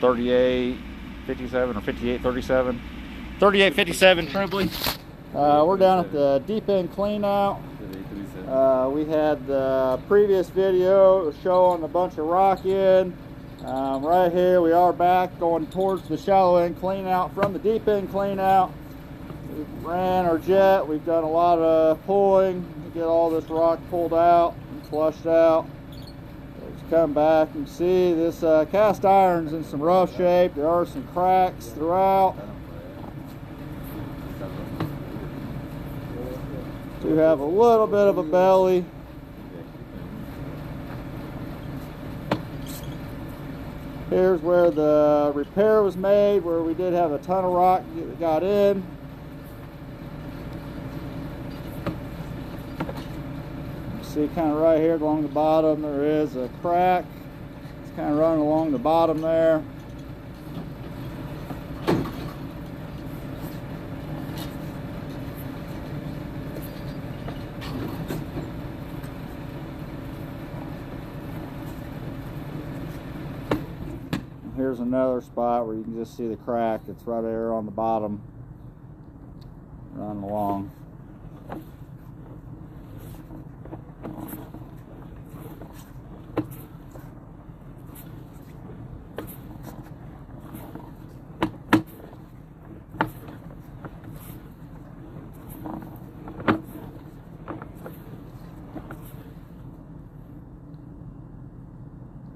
3857 or 5837. 3857 Tremblay. We're down at the deep end clean out. We had the previous video showing a bunch of rock in. Right here we are back going towards the shallow end clean out from the deep end clean out. We ran our jet. We've done a lot of pulling to get all this rock pulled out and flushed out. Let's come back and see this cast iron's in some rough shape. There are some cracks throughout. Do have a little bit of a belly. Here's where the repair was made, where we did have a ton of rock that got in. See kind of right here along the bottom there is a crack. It's kind of running along the bottom there. Here's another spot where you can just see the crack. It's right there on the bottom, running along.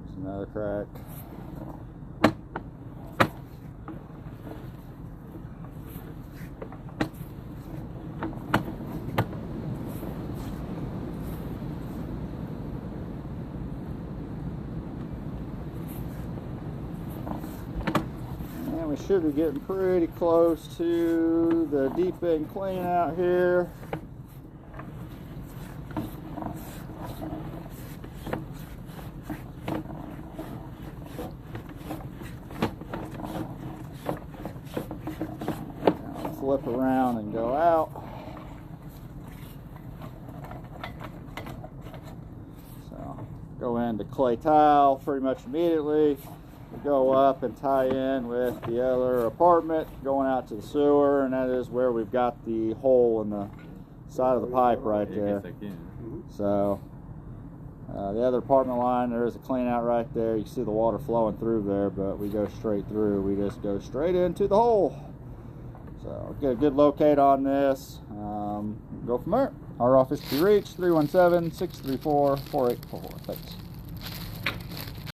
There's another crack. We should be getting pretty close to the deep end clean out here. I'll flip around and go out. So go into clay tile pretty much immediately. Go up and tie in with the other apartment going out to the sewer, and that is where we've got the hole in the side of the pipe right there. So the other apartment line, there is a clean out right there. You see the water flowing through there, but we go straight through. We just go straight into the hole. So get a good locate on this. Go from there. Our office to be reached 317-634-4844. Thanks.